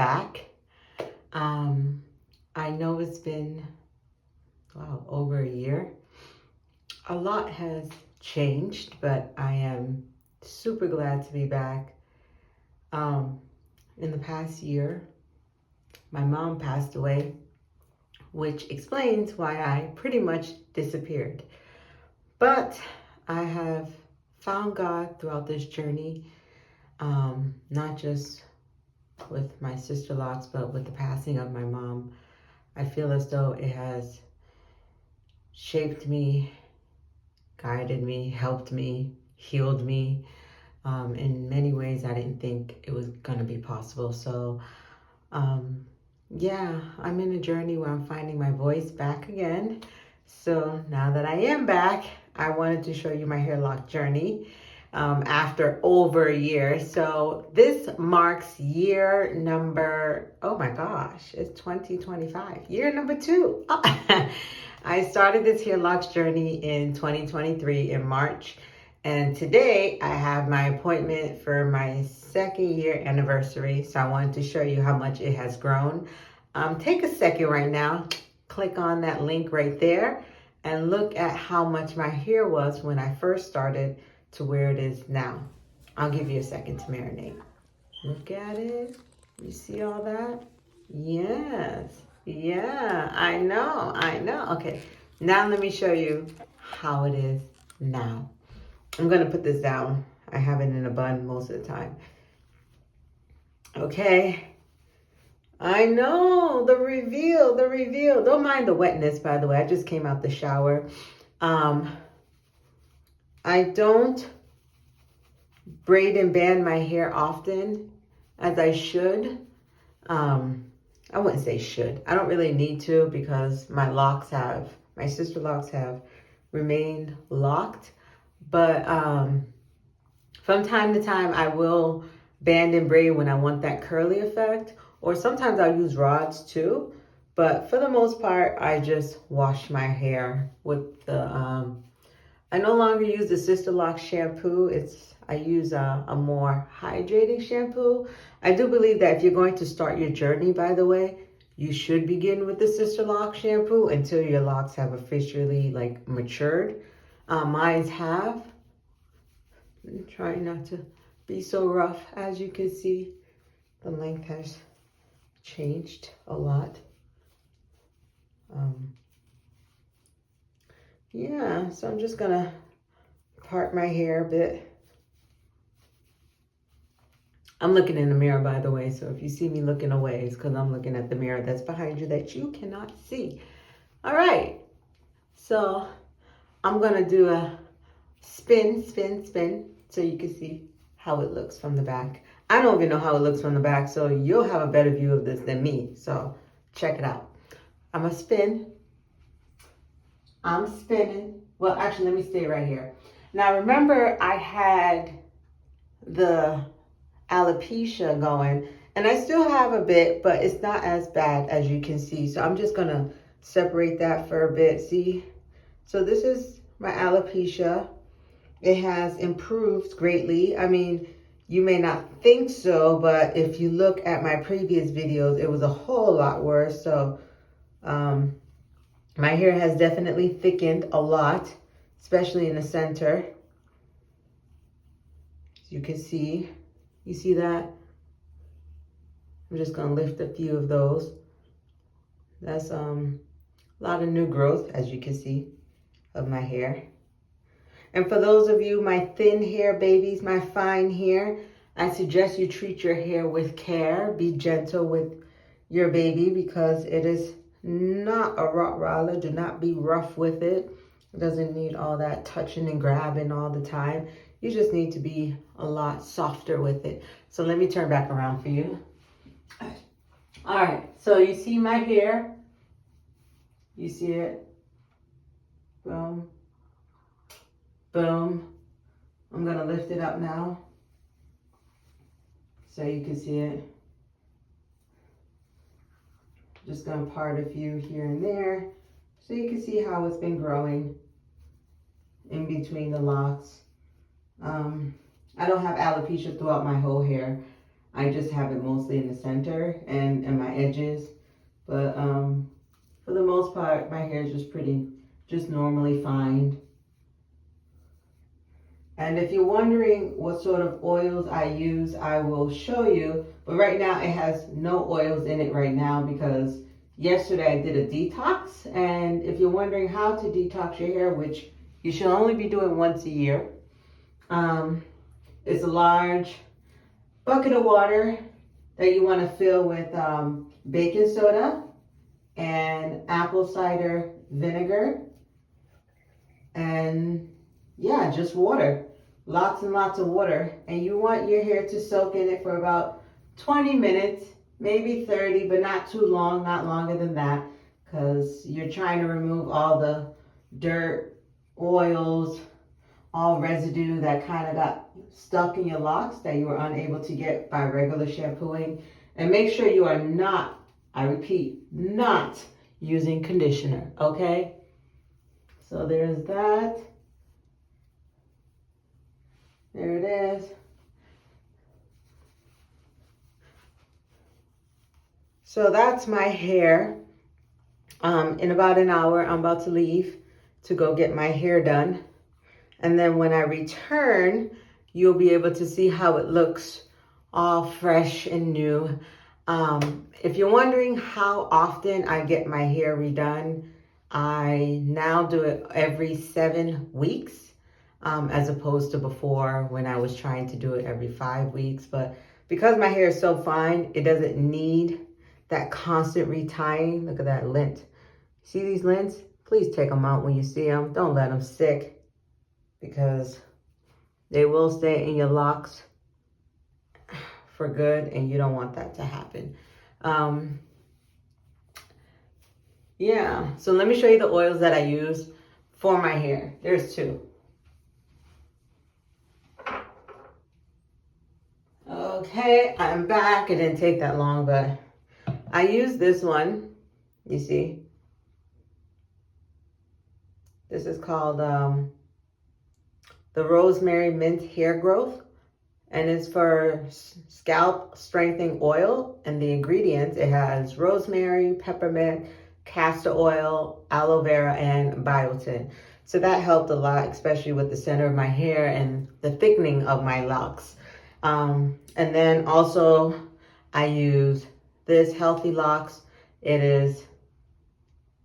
back. I know it's been, wow, over a year. A lot has changed, but I am super glad to be back. In the past year, my mom passed away, which explains why I pretty much disappeared. But I have found God throughout this journey, not just with my Sisterlocks, but with the passing of my mom. I feel as though it has shaped me, guided me, helped me, healed me. In many ways I didn't think it was gonna be possible. So yeah, I'm in a journey where I'm finding my voice back again. So now that I am back, I wanted to show you my hair lock journey after over a year. So this marks year number, oh my gosh, it's 2025, year number 2. I started this hair locks journey in 2023 in March. And today I have my appointment for my 2nd year anniversary. So I wanted to show you how much it has grown. Take a second right now, click on that link right there and look at how much my hair was when I first started to where it is now. I'll give you a second to marinate. Look at it. You see all that? Yes. Yeah, I know. Okay, now let me show you how it is now. I'm gonna put this down. I have it in a bun most of the time. Okay. I know, the reveal. Don't mind the wetness, by the way. I just came out the shower. I don't braid and band my hair often as I should. I wouldn't say should. I don't really need to because my Sisterlocks have remained locked. But from time to time, I will band and braid when I want that curly effect. Or sometimes I'll use rods too. But for the most part, I just wash my hair with the, I no longer use the Sisterlocks shampoo. I use a more hydrating shampoo. I do believe that if you're going to start your journey, by the way, you should begin with the Sisterlocks shampoo until your locks have officially like matured. Mine have. I'm trying not to be so rough. As you can see, the length has changed a lot. Yeah, so I'm just gonna part my hair a bit. I'm looking in the mirror, by the way, so if you see me looking away, it's because I'm looking at the mirror that's behind you that you cannot see. All right, so I'm gonna do a spin, so you can see how it looks from the back. I don't even know how it looks from the back, so you'll have a better view of this than me. So check it out. I'm gonna spin. I'm spinning. Well, actually, let me stay right here. Now, remember I had the alopecia going, and I still have a bit, but it's not as bad as you can see. So I'm just gonna separate that for a bit. See? So this is my alopecia. It has improved greatly. I mean, you may not think so, but if you look at my previous videos, it was a whole lot worse. So my hair has definitely thickened a lot, especially in the center. As you can see, you see that? I'm just gonna lift a few of those. That's a lot of new growth, as you can see, of my hair. And for those of you, my thin hair babies, my fine hair, I suggest you treat your hair with care. Be gentle with your baby because it is not a Rottweiler. Do not be rough with it. It doesn't need all that touching and grabbing all the time. You just need to be a lot softer with it. So let me turn back around for you. All right, so you see my hair. You see it? Boom. Boom. I'm gonna lift it up now so you can see it. Just gonna part a few here and there so you can see how it's been growing in between the locks. I don't have alopecia throughout my whole hair. I just have it mostly in the center and my edges. But for the most part, my hair is just normally fine. And if you're wondering what sort of oils I use, I will show you. But right now it has no oils in it right now because yesterday I did a detox. And if you're wondering how to detox your hair, which you should only be doing once a year, it's a large bucket of water that you want to fill with baking soda and apple cider vinegar and yeah, just water. Lots and lots of water. And you want your hair to soak in it for about 20 minutes, maybe 30, but not too long, not longer than that, because you're trying to remove all the dirt, oils, all residue that kind of got stuck in your locks that you were unable to get by regular shampooing. And make sure you are not, I repeat, not using conditioner, okay? So there's that. There it is. So that's my hair. In about an hour, I'm about to leave to go get my hair done. And then when I return, you'll be able to see how it looks all fresh and new. If you're wondering how often I get my hair redone, I now do it every 7 weeks. As opposed to before when I was trying to do it every 5 weeks. But because my hair is so fine, it doesn't need that constant retying. Look at that lint. See these lints? Please take them out when you see them. Don't let them stick because they will stay in your locks for good and you don't want that to happen. Yeah, so let me show you the oils that I use for my hair. There's 2. Okay, I'm back. It didn't take that long, but I use this one. You see? This is called the Rosemary Mint Hair Growth. And it's for scalp strengthening oil. And the ingredients, it has rosemary, peppermint, castor oil, aloe vera, and biotin. So that helped a lot, especially with the center of my hair and the thickening of my locks. And then also I use this Healthy Locs. It is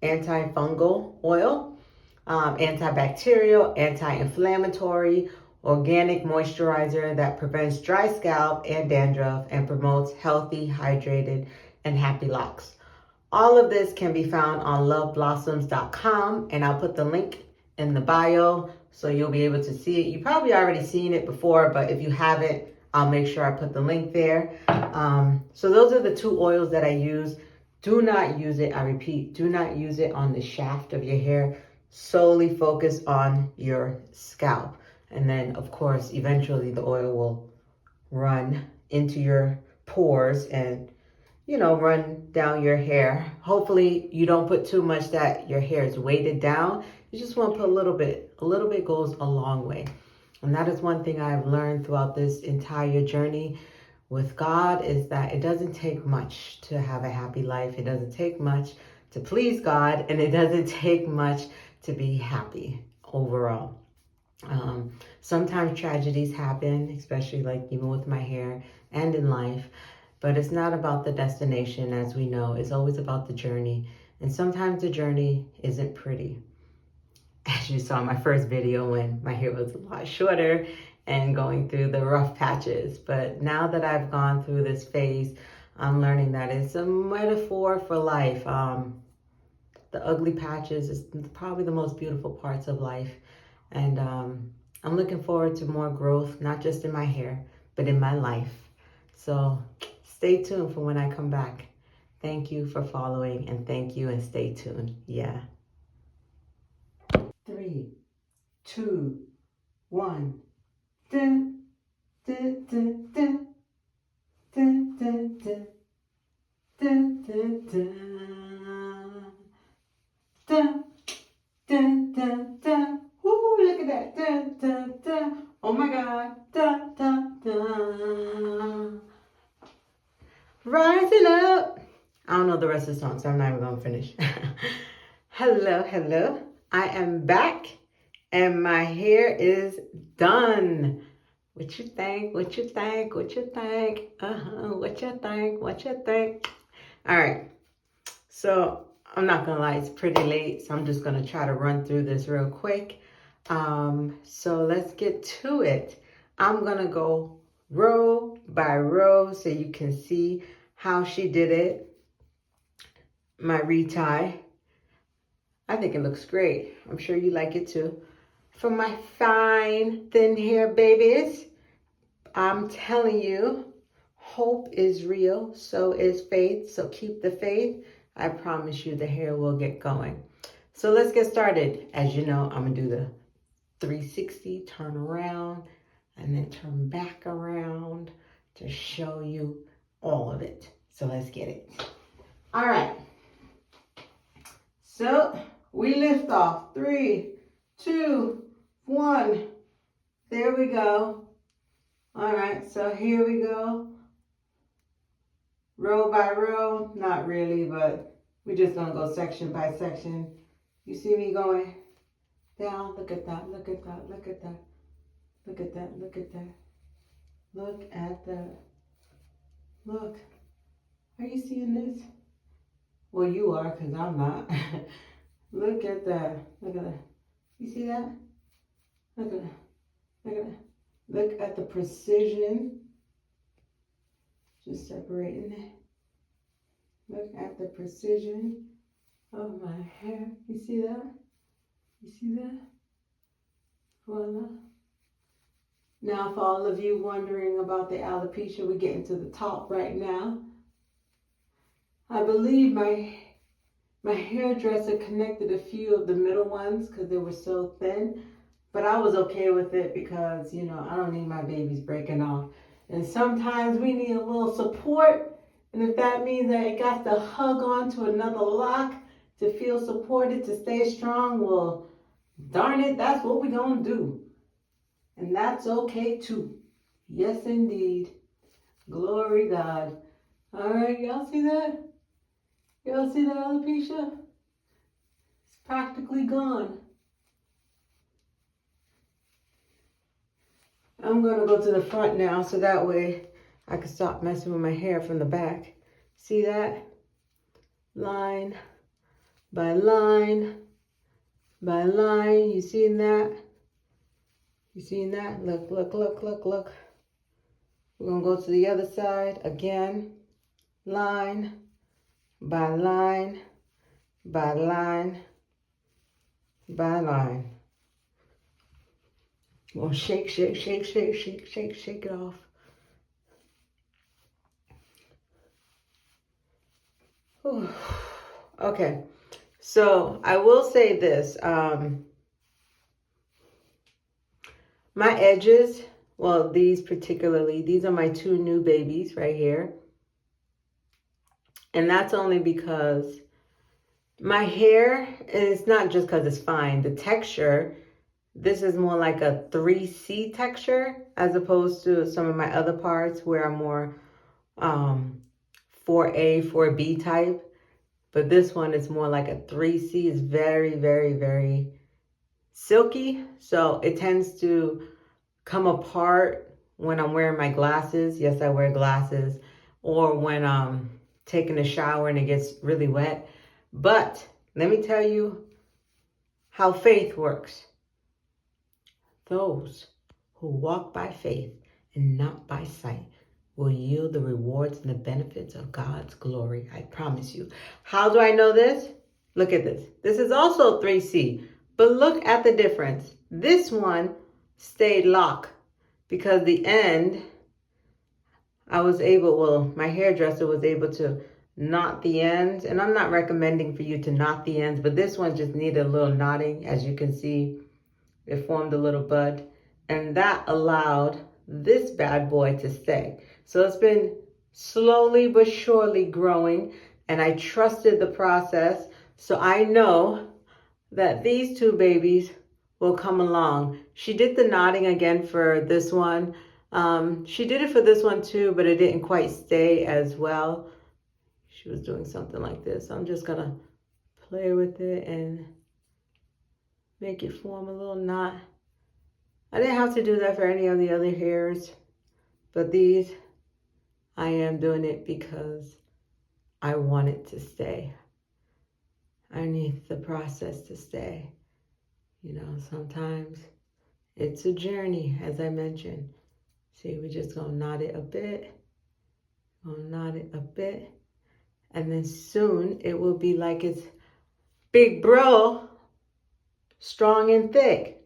antifungal oil, antibacterial, anti-inflammatory, organic moisturizer that prevents dry scalp and dandruff and promotes healthy, hydrated, and happy locks. All of this can be found on loveblossoms.com, and I'll put the link in the bio so you'll be able to see it. You probably already seen it before, but if you haven't, I'll make sure I put the link there. So those are the 2 oils that I use. Do not use it, I repeat, do not use it on the shaft of your hair. Solely focus on your scalp. And then, of course, eventually the oil will run into your pores and, you know, run down your hair. Hopefully you don't put too much that your hair is weighted down. You just want to put a little bit. A little bit goes a long way. And that is one thing I've learned throughout this entire journey with God is that it doesn't take much to have a happy life. It doesn't take much to please God, and it doesn't take much to be happy overall. Sometimes tragedies happen, especially like even with my hair and in life, but it's not about the destination, as we know. It's always about the journey. And sometimes the journey isn't pretty. As you saw in my first video when my hair was a lot shorter and going through the rough patches. But now that I've gone through this phase, I'm learning that it's a metaphor for life. The ugly patches is probably the most beautiful parts of life. And I'm looking forward to more growth, not just in my hair, but in my life. So stay tuned for when I come back. Thank you for following, and thank you, and stay tuned. Yeah. 3, 2, 1. Dun, dun, dun, dun. Dun, dun, dun. Dun, dun, dun. Dun, dun, dun, dun. Woo, look at that. Dun, dun, dun. Oh my God. Dun, dun, dun. rising up. I don't know the rest of the song, so I'm not even going to finish. Hello, hello. I am back, and my hair is done. What you think? What you think? What you think? What you think? What you think? All right. So I'm not going to lie, it's pretty late, so I'm just going to try to run through this real quick. So let's get to it. I'm going to go row by row so you can see how she did it. My retie. I think it looks great. I'm sure you like it too. For my fine, thin hair babies, I'm telling you, hope is real. So is faith. So keep the faith. I promise you the hair will get going. So let's get started. As you know, I'm going to do the 360, turn around, and then turn back around to show you all of it. So let's get it. All right. So we lift off. 3, 2, 1. There we go. All right, so here we go. Row by row. Not really, but we're just going to go section by section. You see me going down? Look at that. Look at that. Look at that. Look at that. Look at that. Look at that. Look. Are you seeing this? Well, you are, because I'm not. Look at that. Look at that. You see that? Look at that. Look at that. Look at the precision. Just separating it. Look at the precision of my hair. You see that? You see that? Voila. Now, for all of you wondering about the alopecia, we're getting to the top right now. I believe my hairdresser connected a few of the middle ones because they were so thin, but I was okay with it because, you know, I don't need my babies breaking off. And sometimes we need a little support, and if that means that it got to hug on to another lock to feel supported, to stay strong, well, darn it, that's what we're going to do. And that's okay too. Yes, indeed. Glory God. All right, y'all see that? Y'all see that alopecia? It's practically gone. I'm going to go to the front now so that way I can stop messing with my hair from the back. See that? Line by line by line. You seeing that? You seeing that? Look, look, look, look, look. We're going to go to the other side again. Line by line by line by line. We'll shake, shake, shake, shake, shake, shake, shake it off. Whew. Okay, so I will say this. My edges, well, these particularly, these are my 2 new babies right here. And that's only because my hair, and it's not just because it's fine, the texture, this is more like a 3C texture as opposed to some of my other parts where I'm more 4A, 4B type. But this one is more like a 3C. It's very, very, very silky. So it tends to come apart when I'm wearing my glasses. Yes, I wear glasses. Or when I'm taking a shower and it gets really wet. But let me tell you how faith works. Those who walk by faith and not by sight will yield the rewards and the benefits of God's glory. I promise you. How do I know this? Look at this. This is also 3C, but look at the difference. This one stayed lock because the end, I was able, well, my hairdresser was able to knot the ends, and I'm not recommending for you to knot the ends, but this one just needed a little knotting. As you can see, it formed a little bud, and that allowed this bad boy to stay. So it's been slowly but surely growing, and I trusted the process. So I know that these 2 babies will come along. She did the knotting again for this one. She did it for this one too, but it didn't quite stay as well. she was doing something like this. So I'm just gonna play with it and make it form a little knot. I didn't have to do that for any of the other hairs, but these, I am doing it because I want it to stay. I need the process to stay. You know, sometimes it's a journey, as I mentioned. See, we're just gonna knot it a bit, and then soon it will be like it's big bro, strong and thick.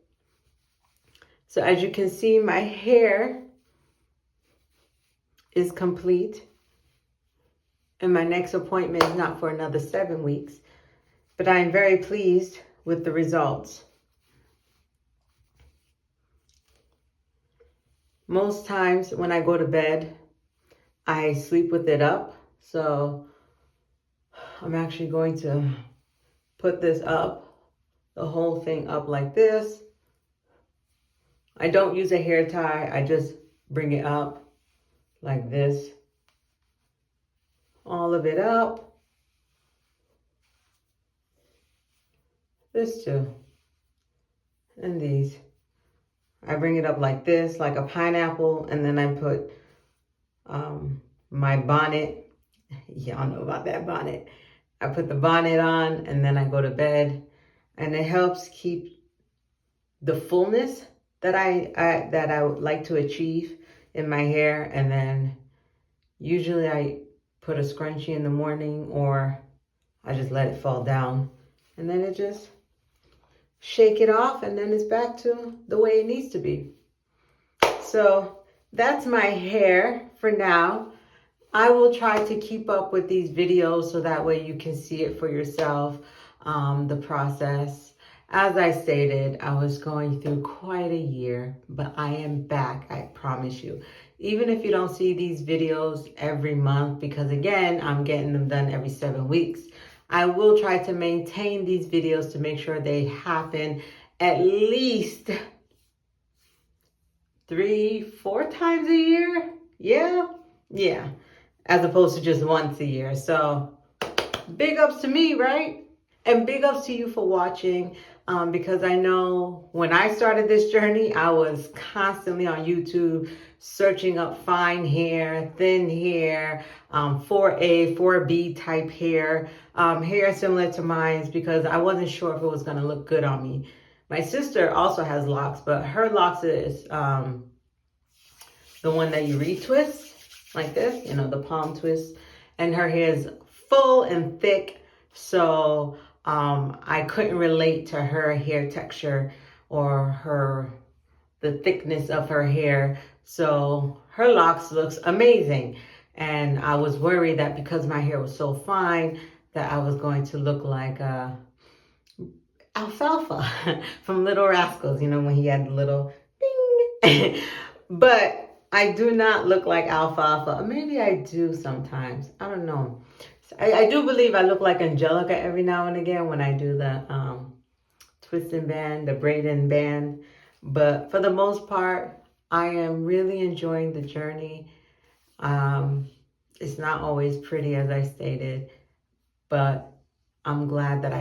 So as you can see, my hair is complete, and my next appointment is not for another 7 weeks, but I am very pleased with the results. Most times when I go to bed, I sleep with it up. So I'm actually going to put this up, the whole thing up like this. I don't use a hair tie. I just bring it up like this. All of it up. This too. And these. I bring it up like this, like a pineapple, and then I put my bonnet. Y'all know about that bonnet. I put the bonnet on, and then I go to bed, and it helps keep the fullness that I would like to achieve in my hair. And then usually I put a scrunchie in the morning, or I just let it fall down, and then it just shake it off, and then it's back to the way it needs to be. So that's my hair for now. I will try to keep up with these videos so that way you can see it for yourself, the process. As I stated, I was going through quite a year, but I am back, I promise you. Even if you don't see these videos every month, because again, I'm getting them done every 7 weeks, I will try to maintain these videos to make sure they happen at least 3-4 times a year. Yeah. As opposed to just once a year. So big ups to me, right? And big ups to you for watching, because I know when I started this journey, I was constantly on YouTube searching up fine hair, thin hair, 4A, 4B type hair, hair similar to mine, because I wasn't sure if it was going to look good on me. My sister also has locks, but her locks is the one that you retwist like this, you know, the palm twist, and her hair is full and thick. So I couldn't relate to her hair texture or the thickness of her hair. So her locks looks amazing. And I was worried that because my hair was so fine that I was going to look like Alfalfa from Little Rascals, you know, when he had the little ding. But I do not look like Alfalfa. Maybe I do sometimes. I don't know. I do believe I look like Angelica every now and again when I do the twist and band, the braid and band. But for the most part, I am really enjoying the journey. It's not always pretty, as I stated, but I'm glad that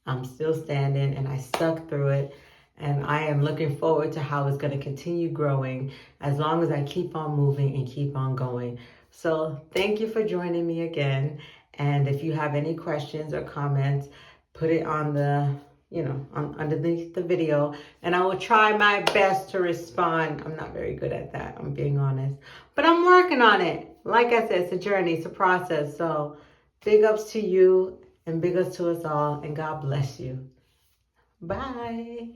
I'm still standing and I stuck through it. And I am looking forward to how it's going to continue growing as long as I keep on moving and keep on going. So thank you for joining me again. And if you have any questions or comments, put it on the, underneath the video. And I will try my best to respond. I'm not very good at that, I'm being honest. But I'm working on it. Like I said, it's a journey, it's a process. So big ups to you and big ups to us all. And God bless you. Bye.